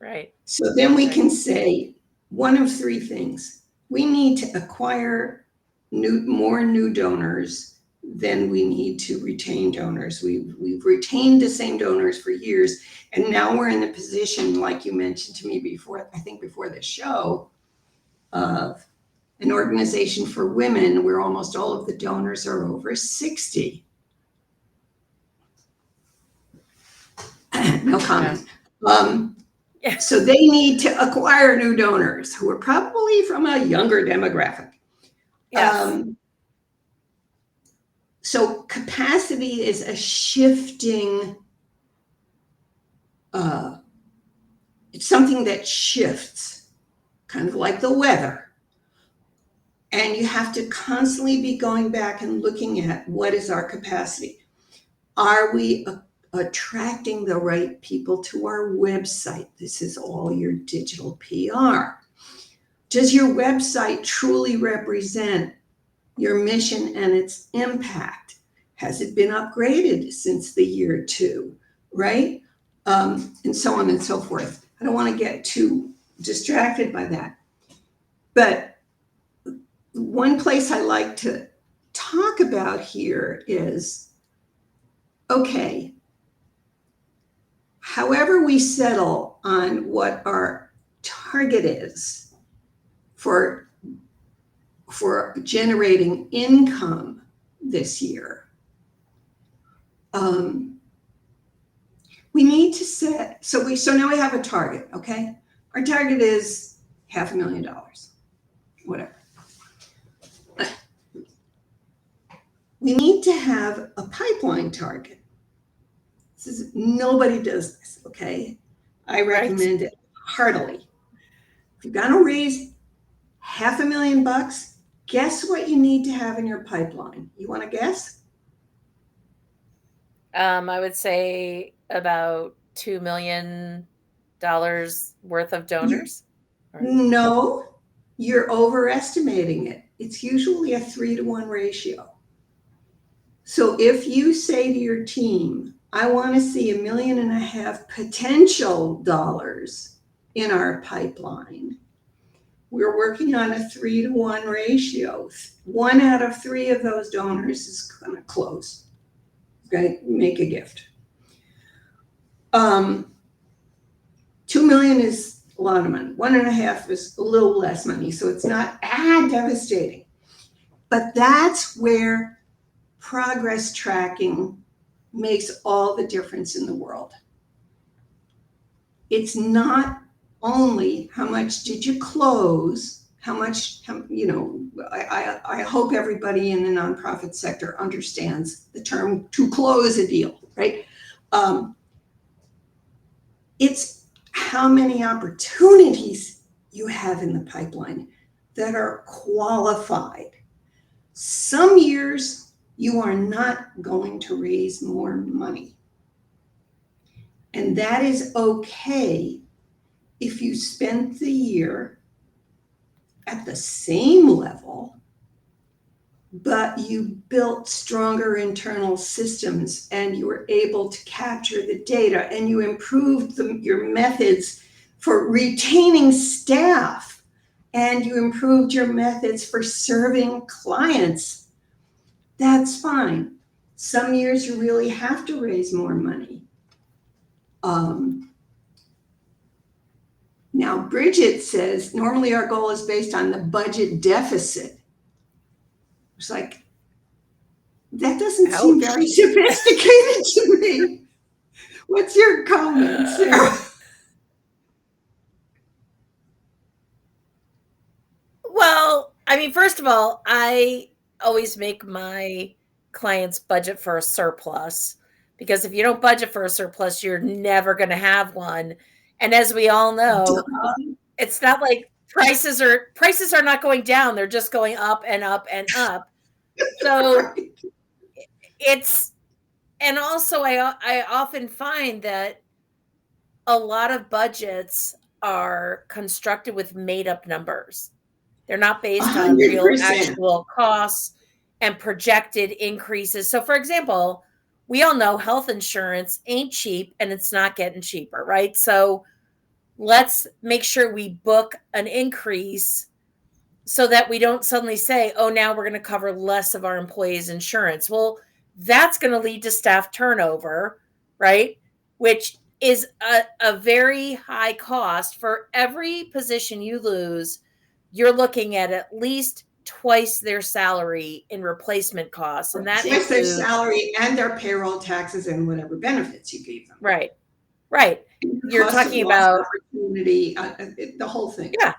Right. So then we Right. can say one of three things. We need to acquire more new donors than we need to retain donors. We've retained the same donors for years, and now we're in the position, like you mentioned to me before, I think before the show, of an organization for women where almost all of the donors are over 60. No comment. Yeah. So they need to acquire new donors who are probably from a younger demographic. Yes. So capacity is a shifting, it's something that shifts, kind of like the weather. And you have to constantly be going back and looking at what is our capacity. Are we attracting the right people to our website? This is all your digital PR. Does your website truly represent your mission and its impact? Has it been upgraded since the year two, right? And so on and so forth. I don't want to get too distracted by that. But one place I like to talk about here is, okay, however we settle on what our target is for generating income this year, We need to set, so now we have a target, okay? Our target is $500,000, whatever. We need to have a pipeline target. Nobody does this, okay? I recommend it heartily. If you're gonna raise $500,000, guess what you need to have in your pipeline? You wanna guess? I would say about $2 million worth of You, donors. Or, no, you're overestimating it. It's usually a 3-to-1 ratio. So if you say to your team, I want to see $1.5 million potential dollars in our pipeline, we're working on a 3-to-1 ratio. 1 out of 3 of those donors is going to close, okay, make a gift. 2 million is a lot of money. 1.5 is a little less money, so it's not devastating. But that's where progress tracking makes all the difference in the world. It's not only how much did you close, how much, I hope everybody in the nonprofit sector understands the term to close a deal, right? It's how many opportunities you have in the pipeline that are qualified. Some years you are not going to raise more money. And that is okay if you spent the year at the same level, but you built stronger internal systems and you were able to capture the data and you improved your methods for retaining staff and you improved your methods for serving clients. That's fine. Some years you really have to raise more money. Now, Bridget says, normally our goal is based on the budget deficit. It's like, that doesn't seem very sophisticated to me. What's your comment, Sarah? well, I mean, first of all, I always make my clients budget for a surplus because if you don't budget for a surplus, you're never going to have one. And as we all know, it's not like prices are not going down, they're just going up and up and up. So Right. it's, and also I often find that a lot of budgets are constructed with made up numbers. They're not based on real 100%. actual costs and projected increases. So for example, we all know health insurance ain't cheap and it's not getting cheaper, right? So let's make sure we book an increase so that we don't suddenly say, oh, now we're going to cover less of our employees' insurance. Well, that's going to lead to staff turnover, right? Which is a very high cost. For every position you lose, you're looking at least twice their salary in replacement costs. And that Twice their includes salary and their payroll taxes and whatever benefits you gave them. right. You're Cost of talking lost about opportunity, the whole thing. yeah.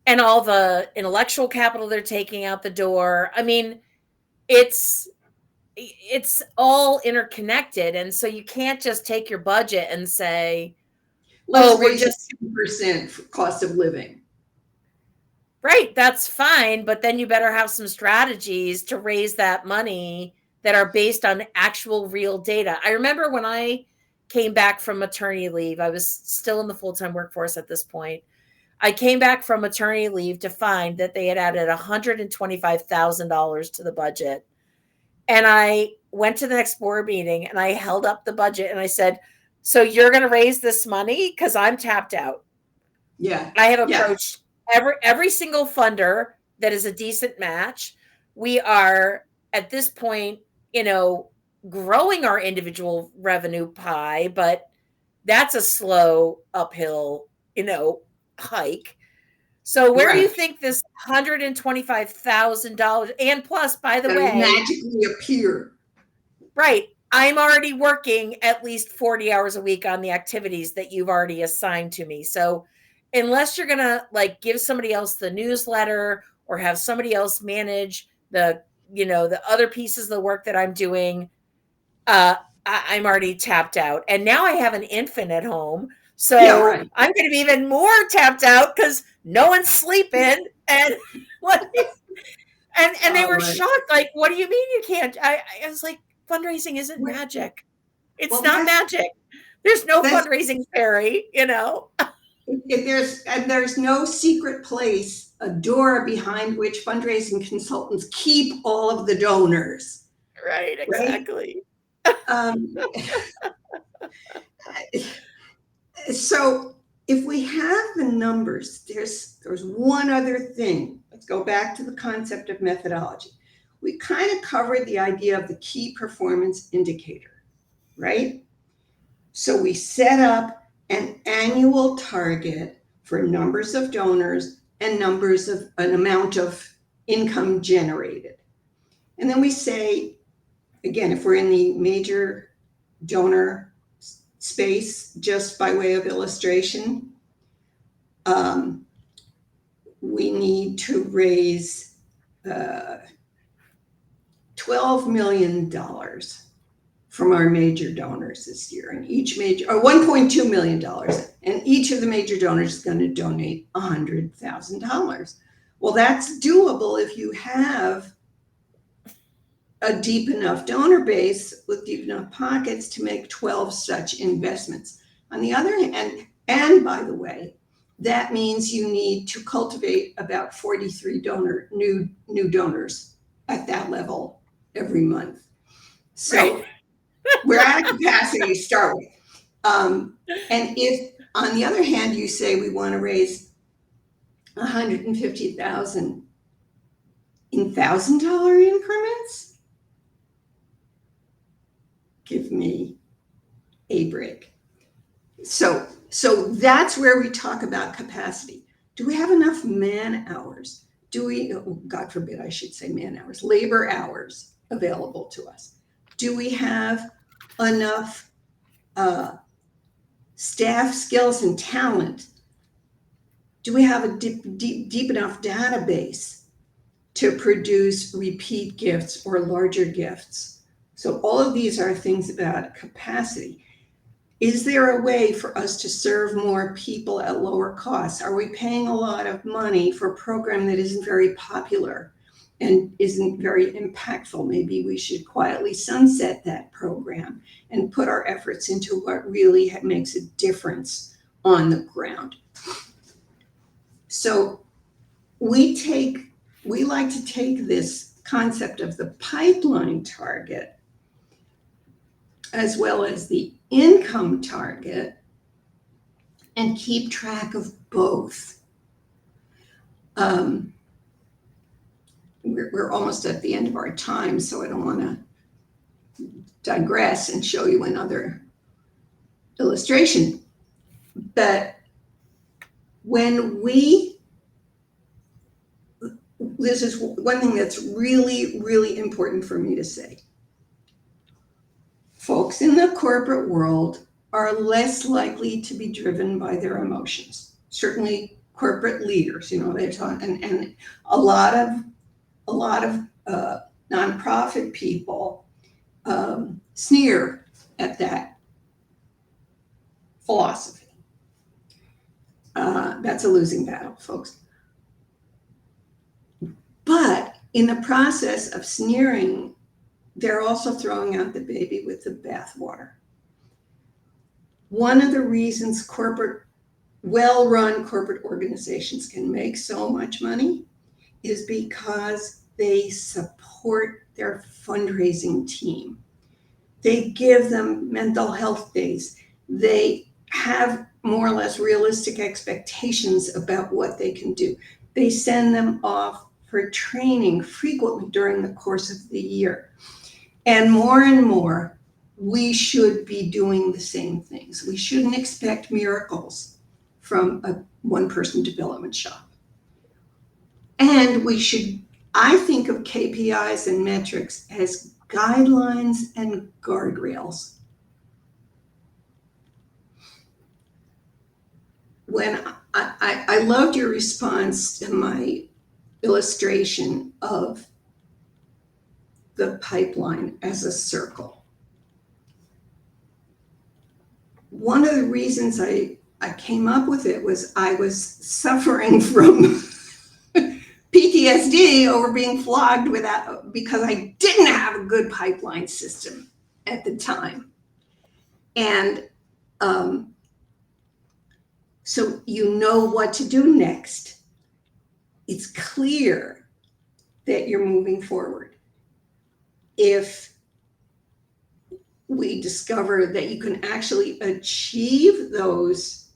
And all the intellectual capital they're taking out the door. I mean, it's all interconnected, and so you can't just take your budget and say, Let's we're raise just 10% for cost of living. right, that's fine, but then you better have some strategies to raise that money that are based on actual real data. I remember when I came back from maternity leave, I was still in the full-time workforce at this point. I came back from maternity leave to find that they had added $125,000 to the budget. And I went to the next board meeting and I held up the budget and I said, so you're going to raise this money? Because I'm tapped out. Yeah. I have approached every single funder that is a decent match. We are at this point, growing our individual revenue pie, but that's a slow uphill, hike. So where do you think this $125,000 and plus, by the way, magically appear? right. I'm already working at least 40 hours a week on the activities that you've already assigned to me. So unless you're going to like give somebody else the newsletter or have somebody else manage the, the other pieces of the work that I'm doing, I'm already tapped out. And now I have an infant at home. Yeah, So right. I'm going to be even more tapped out because no one's sleeping. And like, and they were Right. shocked. Like, what do you mean you can't? I was like, fundraising isn't Well, magic. It's well, not magic. There's no that's fundraising fairy. there's no secret place, a door behind which fundraising consultants keep all of the donors, Right, right? exactly. Um, so if we have the numbers, there's one other thing. Let's go back to the concept of methodology. We kind of covered the idea of the key performance indicator, right? So we set up an annual target for numbers of donors and numbers of an amount of income generated. And then we say, again, if we're in the major donor space, just by way of illustration, we need to raise $12 million from our major donors this year, and each major, or $1.2 million, and each of the major donors is going to donate $100,000. Well, that's doable if you have a deep enough donor base with deep enough pockets to make 12 such investments. On the other hand, and by the way, that means you need to cultivate about 43 new donors at that level every month. Right. So we're at a capacity to start with. And if, on the other hand, you say we want to raise 150,000 in $1,000 increments, give me a break. So that's where we talk about capacity. Do we have enough man hours? Do we, oh, God forbid I should say man hours, labor hours available to us? Do we have enough staff skills and talent? Do we have a deep enough database to produce repeat gifts or larger gifts? So all of these are things about capacity. Is there a way for us to serve more people at lower costs? Are we paying a lot of money for a program that isn't very popular and isn't very impactful? Maybe we should quietly sunset that program and put our efforts into what really makes a difference on the ground. So we like to take this concept of the pipeline target as well as the income target and keep track of both. We're almost at the end of our time, so I don't want to digress and show you another illustration. But this is one thing that's really, really important for me to say. Folks in the corporate world are less likely to be driven by their emotions. Certainly corporate leaders, they're talking, and a lot of nonprofit people sneer at that philosophy. That's a losing battle, folks. But in the process of sneering, they're also throwing out the baby with the bathwater. One of the reasons well-run corporate organizations can make so much money is because they support their fundraising team. They give them mental health days. They have more or less realistic expectations about what they can do. They send them off for training frequently during the course of the year. And more, we should be doing the same things. We shouldn't expect miracles from a one-person development shop. And I think of KPIs and metrics as guidelines and guardrails. When I loved your response to my illustration of the pipeline as a circle. One of the reasons I came up with it was I was suffering from PTSD over being flogged because I didn't have a good pipeline system at the time. And so you know what to do next. It's clear that you're moving forward. If we discover that you can actually achieve those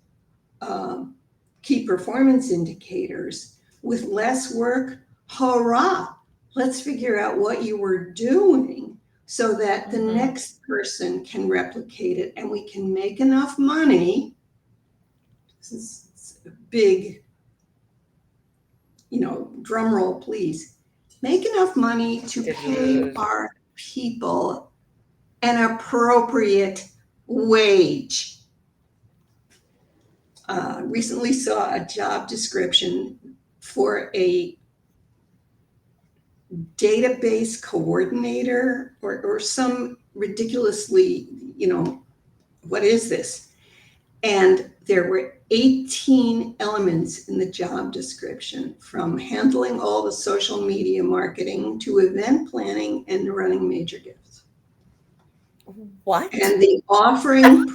key performance indicators with less work, hurrah! Let's figure out what you were doing so that the next person can replicate it and we can make enough money. This is a big, drum roll, please. Make enough money to pay our people an appropriate wage. Recently saw a job description for a database coordinator or some ridiculously, what is this? And there were 18 elements in the job description, from handling all the social media marketing to event planning and running major gifts. What? And the offering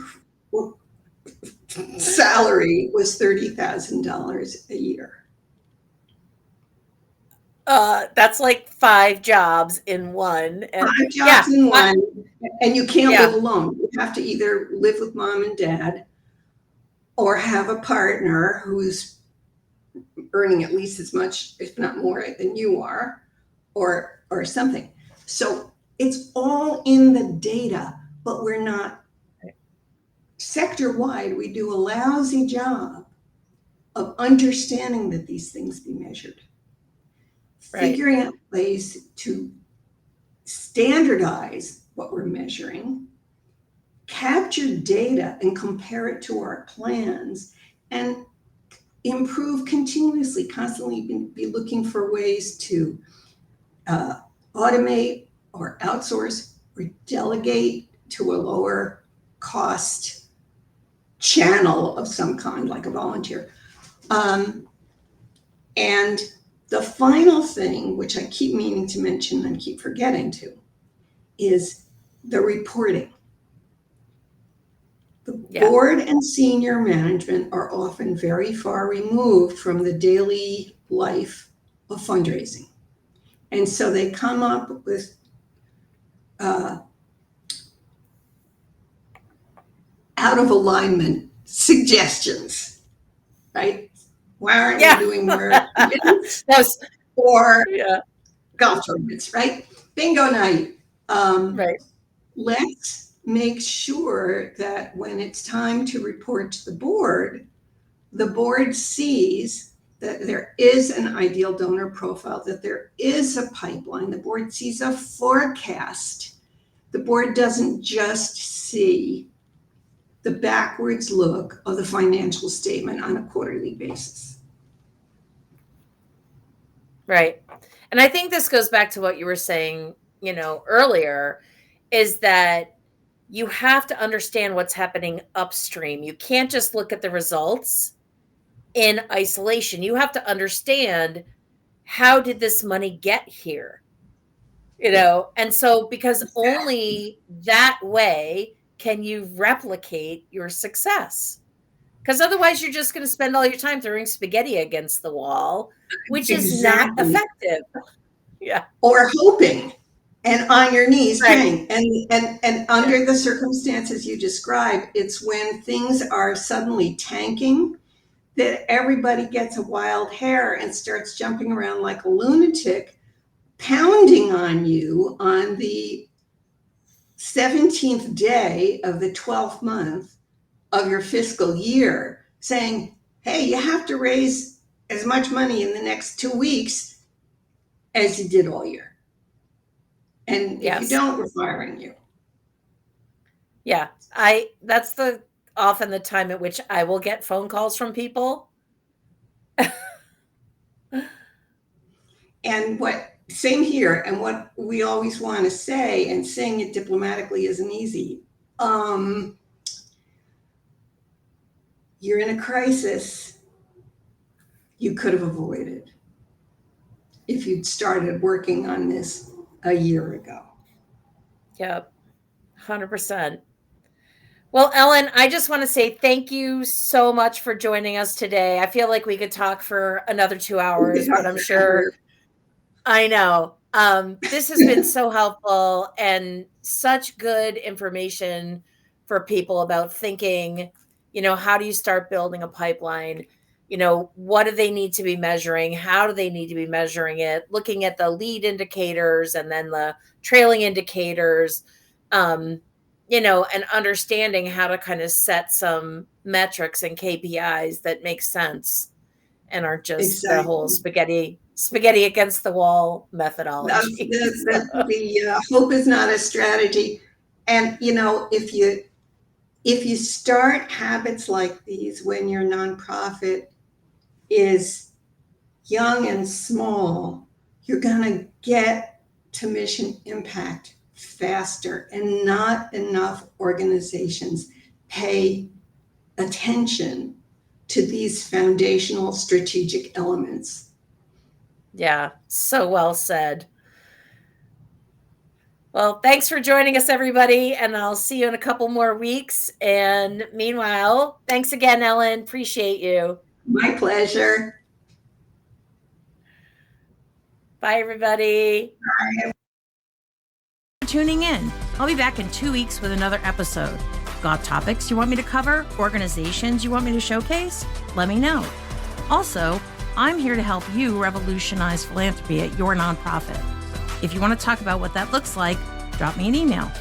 salary was $30,000 a year. That's like 5 jobs in one. And 5 jobs in one, and you can't live alone. You have to either live with mom and dad or have a partner who's earning at least as much, if not more, than you are, or something. So it's all in the data, but we're not sector-wide. We do a lousy job of understanding that these things be measured. Figuring out ways to standardize what we're measuring, capture data and compare it to our plans, and improve continuously, constantly be looking for ways to automate or outsource or delegate to a lower cost channel of some kind, like a volunteer. And the final thing, which I keep meaning to mention and keep forgetting to, is the reporting. The board and senior management are often very far removed from the daily life of fundraising. And so they come up with out of alignment suggestions, right? Why aren't we doing more events or golf tournaments, right? Bingo night. Let's make sure that when it's time to report to the board sees that there is an ideal donor profile, that there is a pipeline, the board sees a forecast. The board doesn't just see the backwards look of the financial statement on a quarterly basis. Right. And I think this goes back to what you were saying, earlier, is that you have to understand what's happening upstream. You can't just look at the results in isolation. You have to understand, how did this money get here? And so, because only that way can you replicate your success. Because otherwise you're just going to spend all your time throwing spaghetti against the wall, which is not effective. Or hoping and on your knees praying. And under the circumstances you describe, it's when things are suddenly tanking that everybody gets a wild hair and starts jumping around like a lunatic, pounding on you on the 17th day of the 12th month of your fiscal year, saying, hey, you have to raise as much money in the next 2 weeks as you did all year. And if you Yes. don't, we're firing you. Yeah. That's often the time at which I will get phone calls from people. And same here, and what we always want to say, and saying it diplomatically isn't easy. You're in a crisis you could have avoided if you'd started working on this a year ago. Yep. 100%. Well, Ellen, I just want to say thank you so much for joining us today. I feel like we could talk for another 2 We could hours, talk but I'm forever. sure I know. This has been so helpful and such good information for people about thinking, how do you start building a pipeline? What do they need to be measuring? How do they need to be measuring it? Looking at the lead indicators and then the trailing indicators, and understanding how to kind of set some metrics and KPIs that make sense and aren't just the whole Exactly. spaghetti against the wall That's methodology. the hope is not a strategy. And if you start habits like these when your nonprofit is young and small, you're going to get to mission impact faster. And not enough organizations pay attention to these foundational strategic elements. Yeah, so well said. Well, thanks for joining us, everybody, and I'll see you in a couple more weeks. And meanwhile, thanks again, Ellen. Appreciate you. My pleasure. Bye, everybody. Tuning in. I'll be back in 2 weeks with another episode. Got topics you want me to cover? Organizations you want me to showcase? Let me know. Also, I'm here to help you revolutionize philanthropy at your nonprofit. If you want to talk about what that looks like, drop me an email.